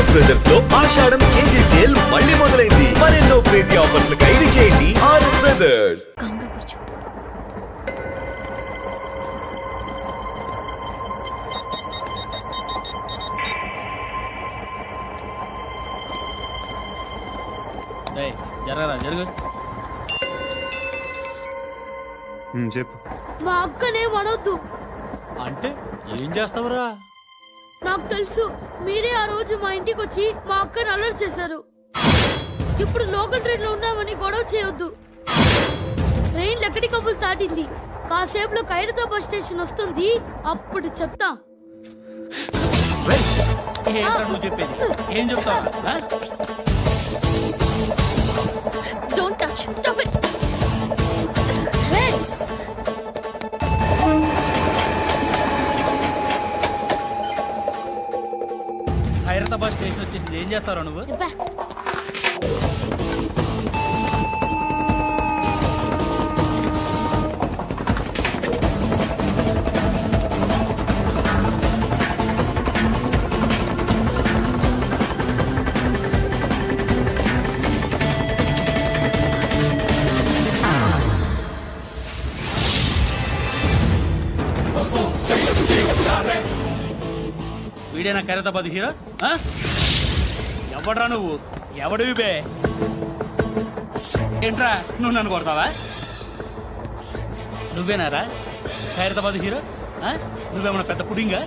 RS brothers లో ఆషాఢం KG sale మళ్ళీ మొదలైంది. మరెన్నో క్రేజీ ఆఫర్స్ ఖైదీ చేయండి ఆర్ఎస్ బ్రదర్స్. జరగరా జరుగు. చెప్పు. మా అక్కనే వనొద్దు అంటే ఏం చేస్తావురా? నాకు తెలుసు, మీరే ఆ రోజు మా ఇంటికి వచ్చి మా అక్కని అలర్ట్ చేశారు. ఇప్పుడు లోకల్ ట్రైన్ లో ఉన్నామని గొడవ చేయొద్దు. ట్రైన్ లక్కడి కబుల్ దాటింది. కాసేపులో ఖైరతాబాద్ స్టేషన్ వస్తుంది, అప్పుడు చెప్తా. నువ్వు చెప్పేది ఏం చెప్తావు? Don't touch. Stop it. Khairatabad station వచ్చేసింది. ఏం చేస్తారా నువ్వు? వీడేనా ఖైరతాబాద్ హీరో? ఎవడ్రా నువ్వు? ఎవడివి బే? ఏంట్రా నువ్వు నన్ను కొడతావా? నువ్వేనారా ఖైరతాబాద్ హీరో? నువ్వేమన్నా పెద్ద పుడింగా?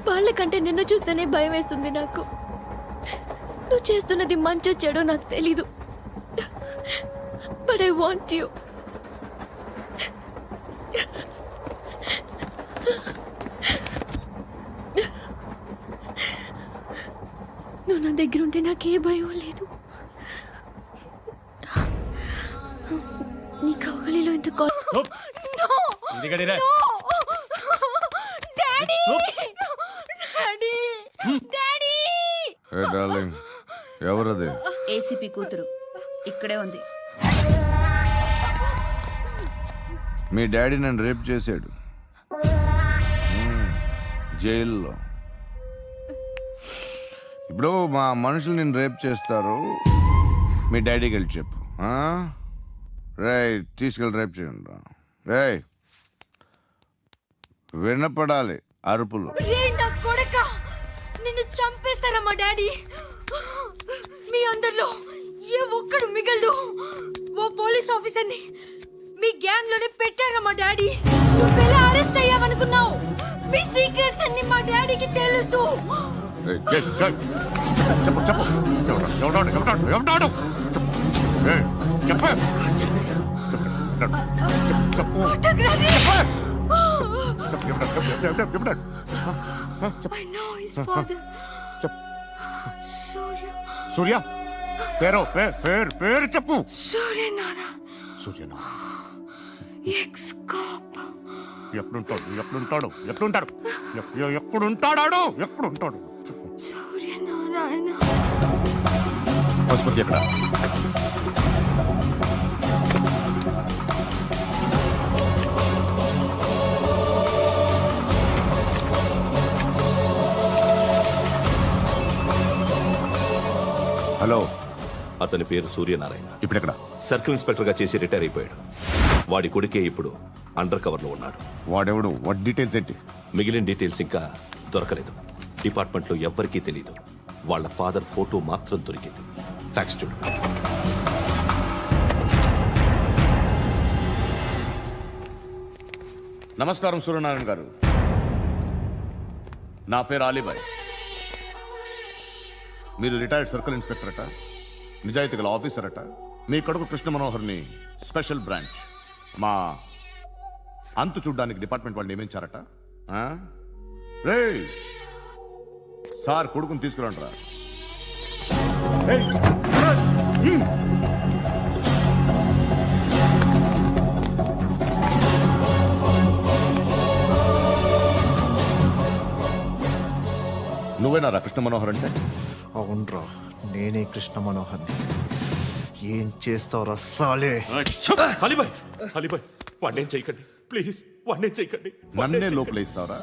వాళ్ళకంటే నిన్ను చూస్తేనే భయం వేస్తుంది నాకు. నువ్వు చేస్తున్నది మంచో చెడో నాకు తెలీదు, బట్ ఐ వాంట్ యు. నువ్వు నా దగ్గర ఉంటే నాకే భయం లేదు. నీ కౌగలిలో ఇంత ఎవరది? ఏసీపీ కూతురు ఇక్కడే ఉంది. మీ డాడీ నన్ను రేప్ చేశాడు జైల్లో. ఇప్పుడు మా మనుషులు నిన్ను రేప్ చేస్తారు, మీ డాడీకి వెళ్ళి చెప్పు. రేయ్ తీసుకెళ్ళి రేప్ చేయండి. రేయ్ వినపడాలి అరుపులు. నిన్ను చంపేస్తారా మా డాడీ? మీ అందరిలో ఏ ఒక్కడు మిగలడు. ఓ పోలీస్ ఆఫీసర్ని మీ గ్యాంగ్ లోనే పెట్టారా మా డాడీ? నువ్వెలా అరెస్ట్ అయ్యావనుకున్నావు? మీ సీక్రెట్స్ అన్ని మా డాడీకి తెలుసు. I know his father. సూర్య పేరు పేరు చెప్పు. సూర్యనారాయణ. Suryanarayana ex cop. ఎప్పుడుంటాడు సూర్యనారాయణ. పశుపతి ఎక్కడ? హలో, అతని పేరు సూర్యనారాయణ. ఇప్పుడెక్కడ? సర్కిల్ ఇన్స్పెక్టర్ గా చేసి రిటైర్ అయిపోయాడు. వాడి కొడుకే ఇప్పుడు అండర్ కవర్ లో ఉన్నాడు. వాడెవడు? వాట్ డీటెయిల్స్ ఏంటి? మిగిలిన డీటెయిల్స్ ఇంకా దొరకలేదు. డిపార్ట్మెంట్ లో ఎవ్వరికీ తెలియదు. వాళ్ళ ఫాదర్ ఫోటో మాత్రం దొరికింది. ఫ్యాక్స్ చూడు. నమస్కారం సూర్యనారాయణ గారు. నా పేరు అలీబాయ్. మీరు రిటైర్డ్ సర్కిల్ ఇన్స్పెక్టర్ అట, నిజాయితీ గల ఆఫీసర్ అట. మీ కొడుకు కృష్ణ మనోహర్ని స్పెషల్ బ్రాంచ్ మా అంతు చూడ్డానికి డిపార్ట్మెంట్ వాళ్ళు నియమించారట. ఆ? రేయ్, సార్ కొడుకుని తీసుకురండిరా. నువ్వేనారా కృష్ణ మనోహర్ అంటే? అవునరా, నేనే కృష్ణ మనోహర్ని. ఏం చేస్తావురా సాలే? అలీబాయ్, అలీబాయ్, వాడినేం చేయకండి ప్లీజ్, వాడినేం చేయకండి. నన్నే లోపల ఇస్తావరా?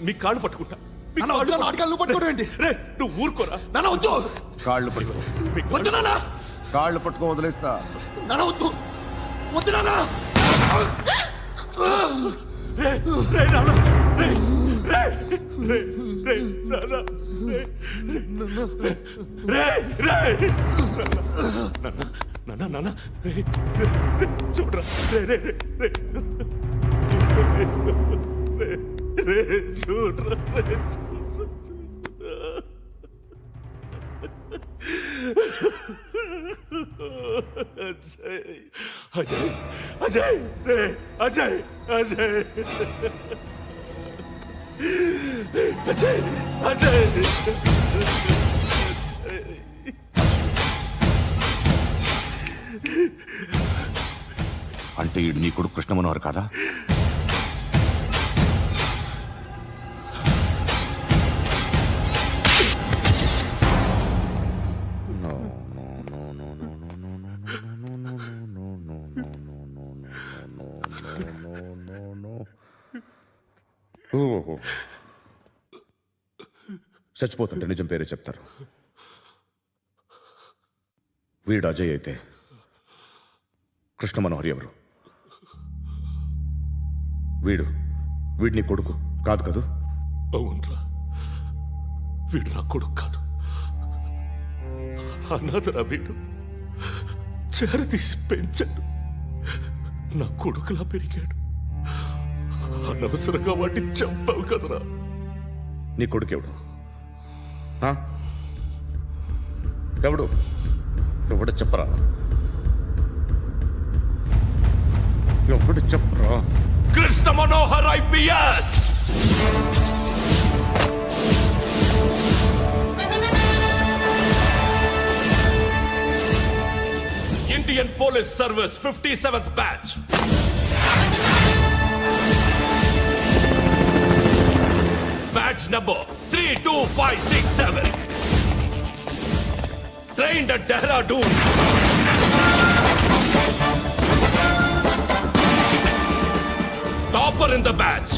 మీ కాళ్ళు పట్టుకుంటా. మీ నాన్న వద్దు, నాన్న అడగాలి, నువ్వు పట్టుకోవడం ఏంటి? రే, నువ్వు ఊరుకోరా. నాన్న వద్దు, కాళ్ళు పట్టుకో. వద్దు నాన్న, కాళ్ళు పట్టుకో, వదిలేస్తా. నాన్న వద్దు, వద్దు నాన్న. రే, రే, నాన్న, రే, రే, రే, రే, నాన్న, రే, రే, రే, రే, నాన్న, నాన్న, రే, రే, రే, చూడరా, రే, రే, రే, రే, రే, రే, చూడరా, రే, చూడరా. అజయ్, అజయ్, అజయ్, రే, అజయ్, అజయ్, అజయ్, అజయ్, అంటే ఈడు నీ కొడుకు కృష్ణ మనోహర్ కాదా? చచ్చిపోతుంటే నిజం పేరే చెప్తారు. వీడు అజయ్ అయితే కృష్ణ మనోహర్ ఎవరు? వీడిని కొడుకు కాదు కదూ? అవునరా, వీడు నా కొడుకు కాదు, అనాథరా. వీడు చేరతీసి పెంచాడు, నా కొడుకులా పెరిగాడు. అనవసరంగా వాటిని చంపావు కదరా. నీ కొడుకు ఎవడు? ఆ? ఎవడు చెప్పరా? ఎవడు చెప్పరా? Krishna Manohar IPS. Indian police service 57th batch. Batch number 32567. Trained at Dehradun. Topper in the batch.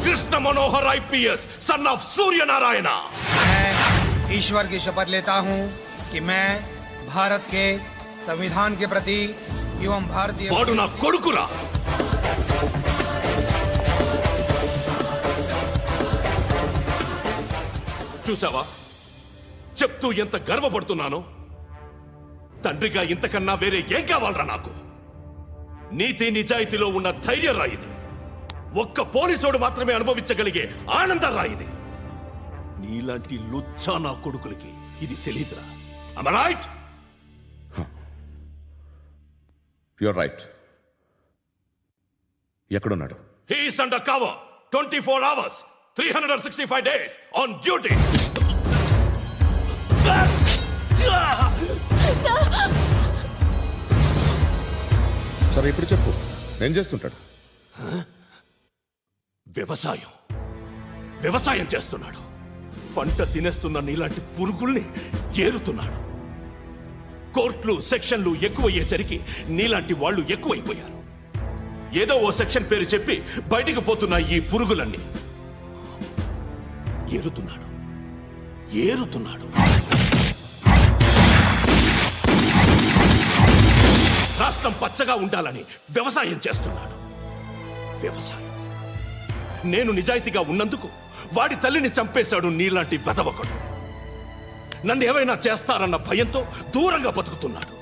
Krishna Manohar IPS, son of Surya Narayana. मैं ईश्वर की शपथ लेता हूँ कि मैं भारत के संविधान के प्रति एवं भारतीय వాడు నా కొడుకురా. చూసావా, చెప్తూ ఎంత గర్వపడుతున్నానో. తండ్రిగా ఇంతకన్నా వేరే ఏం కావాలరా నాకు? నీతి నిజాయితీలో ఉన్న ధైర్యం రా ఇది. ఒక్క పోలీసోడు మాత్రమే అనుభవించగలిగే ఆనందం రా ఇది. నీలాంటి లుచ్చా నా కొడుకులకి ఇది తెలీదురా. Am I right? You're right. ఎక్కడున్నాడు? He is under cover 24 hours 365 days on duty. సరే ఇప్పుడు చెప్పు, ఏం చేస్తుంటాడు? వ్యవసాయం చేస్తున్నాడు. పంట తినేస్తున్న నీలాంటి పురుగుల్ని ఏరుతున్నాడు. కోర్టులు సెక్షన్లు ఎక్కువయ్యేసరికి నీలాంటి వాళ్ళు ఎక్కువైపోయారు. ఏదో ఓ సెక్షన్ పేరు చెప్పి బయటికి పోతున్న ఈ పురుగులన్నీ ఏరుతున్నాడు. రాష్ట్రం పచ్చగా ఉండాలని వ్యవసాయం చేస్తున్నాడు. వ్యవసాయం. నేను నిజాయితీగా ఉన్నందుకు వాడి తల్లిని చంపేశాడు నీలాంటి వెధవకుడు. నన్ను ఏమైనా చేస్తారన్న భయంతో దూరంగా బతుకుతున్నాడు.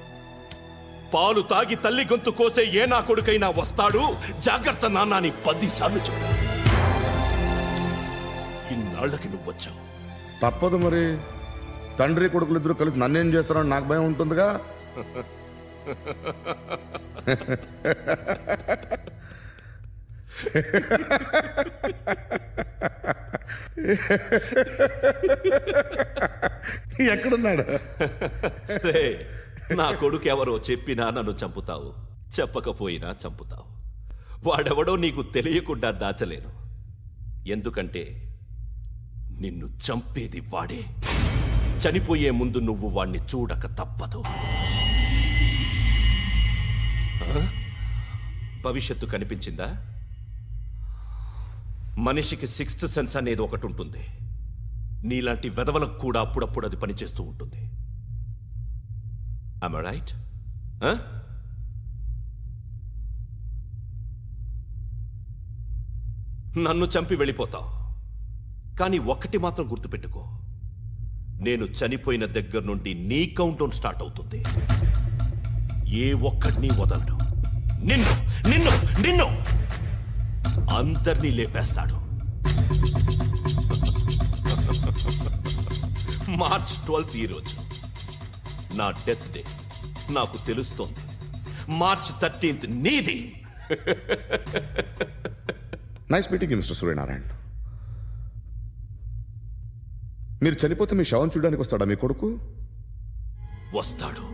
పాలు తాగి తల్లి గొంతు కోసే ఏ నా కొడుకైనా వస్తాడు, జాగ్రత్త నాన్న అని 10 సార్లు చెప్పాడు. ఇన్నాళ్లకి నువ్వు వచ్చావు. తప్పదు మరి. తండ్రి కొడుకులు ఇద్దరు కలిసి నన్నేం చేస్తారని నాకు భయం ఉంటుందిగా. ఎక్కడున్నాడు? రే, నా కొడుకు ఎవరో చెప్పినా నన్ను చంపుతావు, చెప్పకపోయినా చంపుతావు. వాడెవడో నీకు తెలియకుండా దాచలేను. ఎందుకంటే నిన్ను చంపేది వాడే. చనిపోయే ముందు నువ్వు వాణ్ణి చూడక తప్పదు. భవిష్యత్తు కనిపించిందా? మనిషికి 6th సెన్స్ అనేది ఒకటి ఉంటుంది. నీలాంటి వెధవలకు కూడా అప్పుడప్పుడు అది పనిచేస్తూ ఉంటుంది. Am I right? నన్ను చంపి వెళ్ళిపోతావు. కానీ ఒక్కటి మాత్రం గుర్తుపెట్టుకో, నేను చనిపోయిన దగ్గర నుండి నీ కౌంటౌన్ స్టార్ట్ అవుతుంది. ఏ ఒక్కడిని వదలడు. నిన్ను నిన్ను నిన్ను అందరినీ లేపేస్తాడు. మార్చ్ 12th ఈ రోజు నా డెత్ డే. నాకు తెలుస్తోంది. మార్చ్ 13th నీది. Nice meeting mister Suryanarayana. మీరు చనిపోతే మీ శవం చూడడానికి వస్తాడా మీ కొడుకు? వస్తాడు.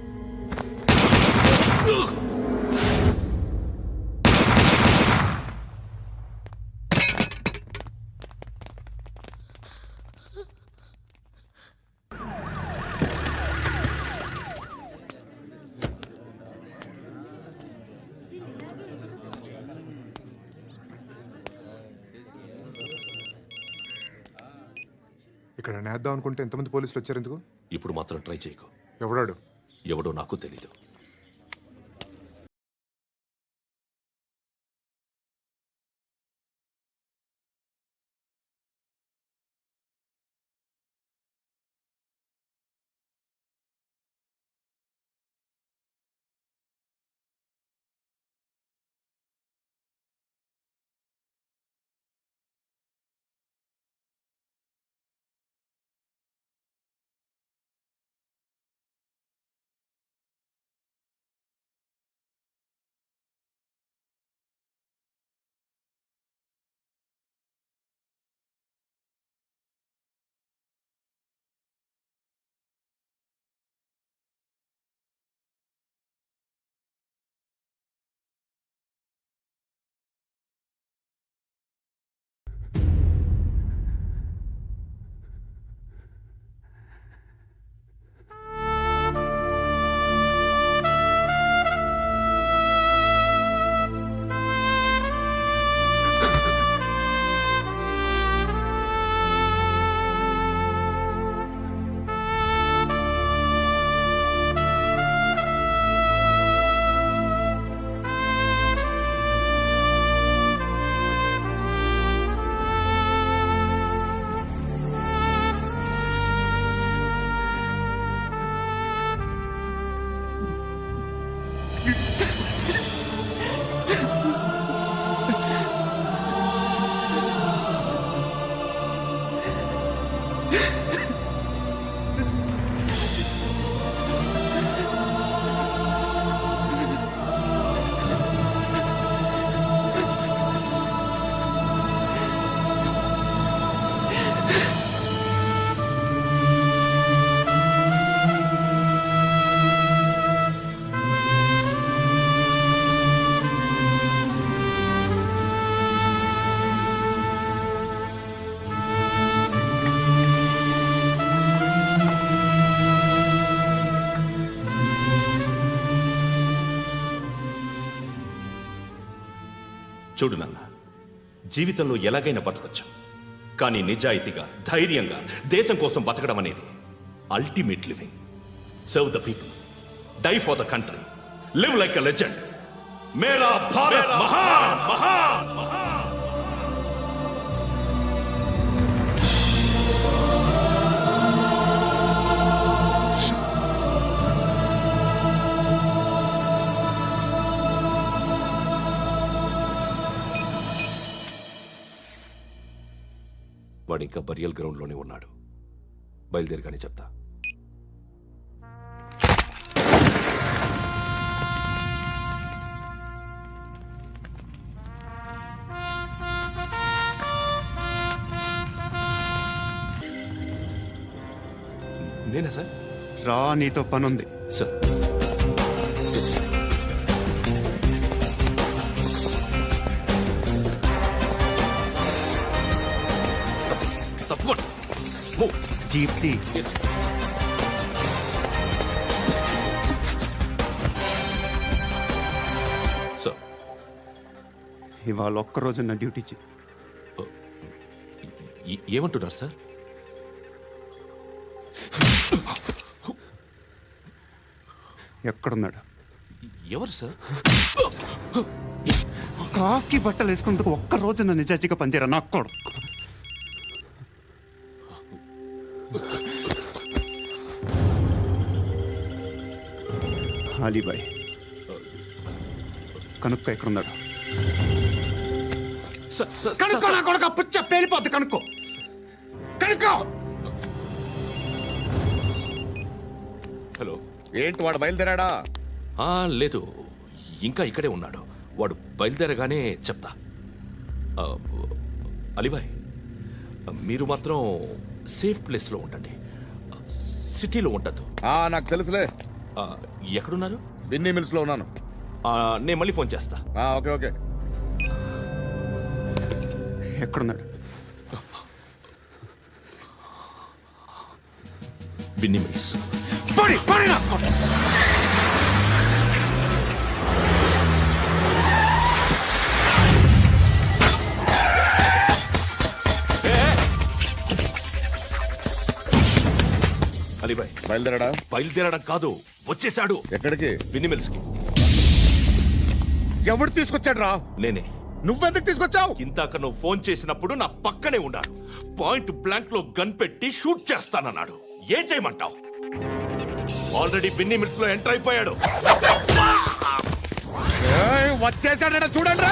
ఇక్కడ నేద్దాం అనుకుంటే ఎంతమంది పోలీసులు వచ్చారు ఎందుకు? ఇప్పుడు మాత్రం ట్రై చేయకు. ఎవడాడు? ఎవడో నాకు తెలీదు. చూడు నాన్న, జీవితంలో ఎలాగైనా బతకొచ్చు, కానీ నిజాయితీగా ధైర్యంగా దేశం కోసం బతకడం అనేది ultimate living. Serve the people, die for the country, live like a legend. మేరా భారత్ మహాన్ మహాన్ మహాన్. వాడు ఇంకా బరియల్ గ్రౌండ్లోనే ఉన్నాడు. బయలుదేరగానే చెప్తా. నేనా సార్? రా, నీతో పనుంది. సార్, తప్పకుండా. Move. జీప్ తీ. Yes. సార్, ఇవాళ ఒక్కరోజు నా డ్యూటీ చెయ్యి. ఏమంటున్నారు సార్? ఎక్కడున్నాడు? ఎవరు సార్? కాకి బట్టలు వేసుకున్నందుకు ఒక్కరోజు నా నిజాయితీగా పనిచేయరా నా కొడుకు. అలీబాయ్, కనుక్కో ఎక్కడున్నాడు. కనుక్కో నా కొడుకు, పుచ్చ పేలిపోద్ది. కనుక్కో కనుక్కో. హలో. ఏంటి వాడు బయలుదేరాడా? లేదు, ఇంకా ఇక్కడే ఉన్నాడు. వాడు బయలుదేరగానే చెప్తా. అలీబాయ్, మీరు మాత్రం సేఫ్ ప్లేస్లో ఉండండి, సిటీలో ఉండద్దు. నాకు తెలుసులే. ఎక్కడున్నారు? బిన్నీ మిల్స్ లో ఉన్నాను. నేను మళ్ళీ ఫోన్ చేస్తా. Okay okay. ఎక్కడున్నాడు? బిన్నీ మిల్స్. అలీబాయ్, బయలుదేరాడా? బయలుదేరడం కాదు, వచ్చేశాడు. ఎక్కడికి? బిన్నీ మిల్స్ కి. ఎవడు తీసుకొచ్చాడు రా? నేనే. నువ్వెందుకు తీసుకొచ్చావు? ఇందాక నువ్వు ఫోన్ చేసినప్పుడు నా పక్కనే ఉన్నాడు. పాయింట్ బ్లాంక్ లో గన్ పెట్టి షూట్ చేస్తానన్నాడు. ఏం చేయమంటావు? ఆల్రెడీ బిన్నీ మిల్స్ లో ఎంటర్ అయిపోయాడు. వచ్చేసాడ చూడండి.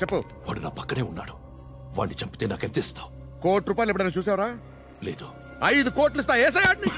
చెప్పు. వాడు నా పక్కనే ఉన్నాడు. వాడిని చంపితే నాకెంత ఇస్తావు? ₹1,00,00,000 ఎప్పుడైనా చూసావరా? లేదు. 5 కోట్లు ఇస్తా. ఏసయాడిని.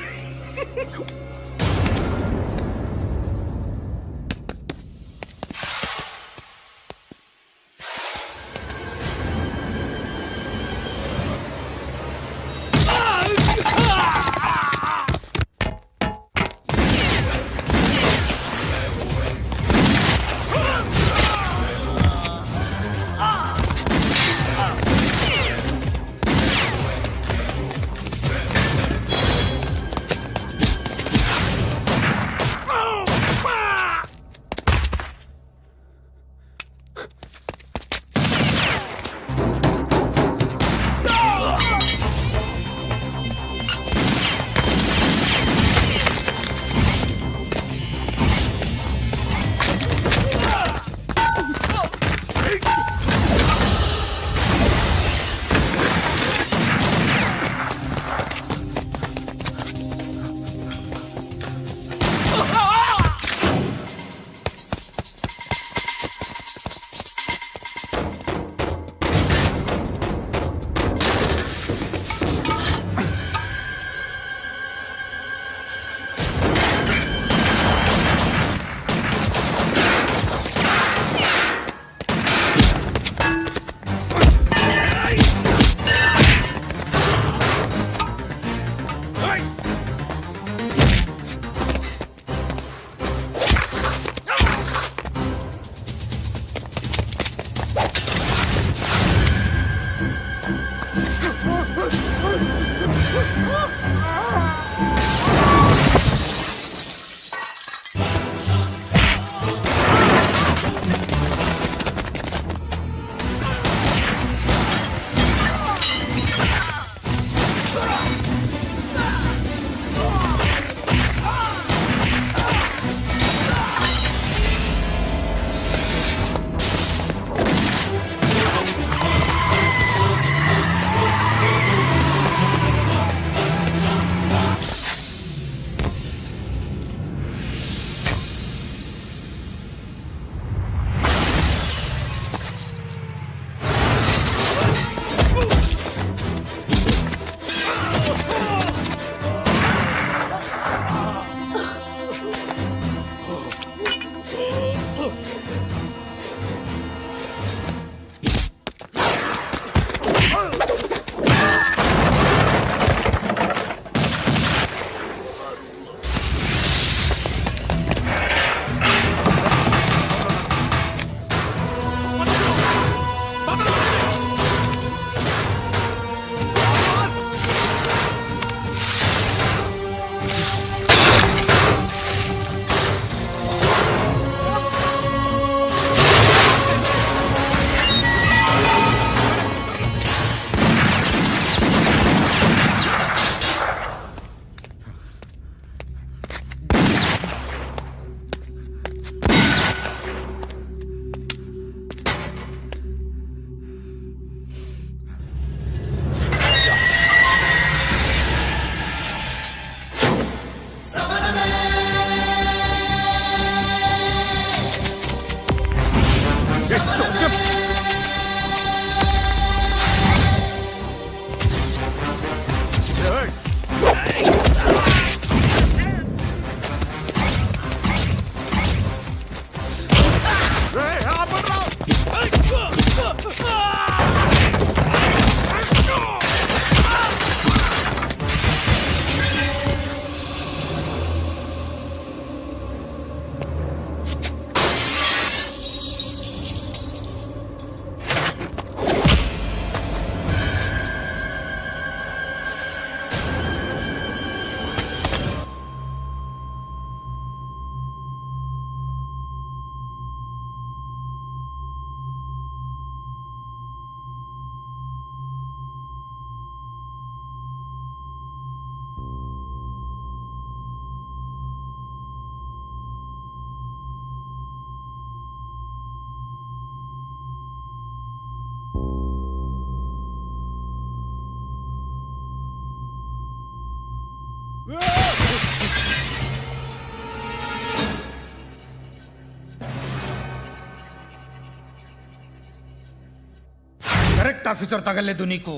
కరెక్ట్ ఆఫీసర్ తగలేదు నీకు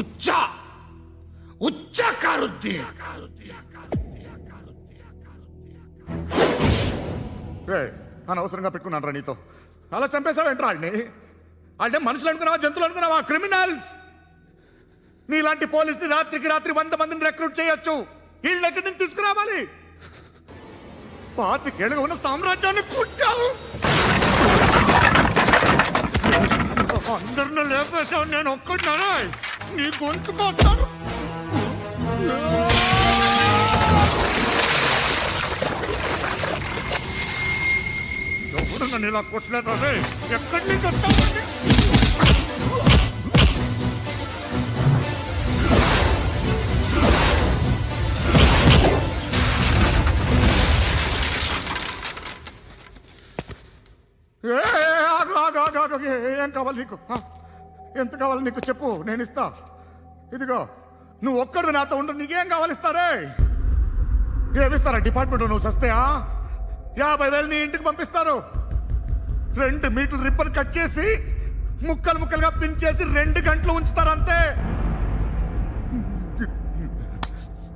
ఉచ్చా ఉచ్చా కారుద్ది అనవసరంగా పెట్టుకున్నాను రా నీతో అలా చంపేశావేంట్రా వాడిని అంటే మనుషులు అనుకున్నావా జంతువులు అనుకున్నావా క్రిమినల్స్ నీలాంటి పోలీసుని రాత్రికి రాత్రి 100 మందిని రిక్రూట్ చేయొచ్చు వీళ్ళు ఎక్కడి నుంచి తీసుకురావాలి 25 ఏళ్ళుగా ఉన్న సామ్రాజ్యాన్ని కూర్చావు అందరిని లేపేశావు నేను ఒక్కడినారా నీ గొంతుకొస్తాను ఎవరు నన్ను ఇలా కొట్టలేదా ఎక్కడి నుంచి వస్తావు ఏం కావాలి నీకు ఎంత కావాలి నీకు చెప్పు నేను ఇస్తా ఇదిగో నువ్వు ఒక్కడిది నాతో ఉండు నీకేం కావాలి ఇస్తారే ఏమిస్తారా డిపార్ట్మెంట్ నువ్వు చస్తేయా 50,000 నీ ఇంటికి పంపిస్తారు 2 మీటర్లు రిబ్బన్ కట్ చేసి ముక్కలు ముక్కలుగా పిన్ చేసి 2 గంటలు ఉంచుతారు అంతే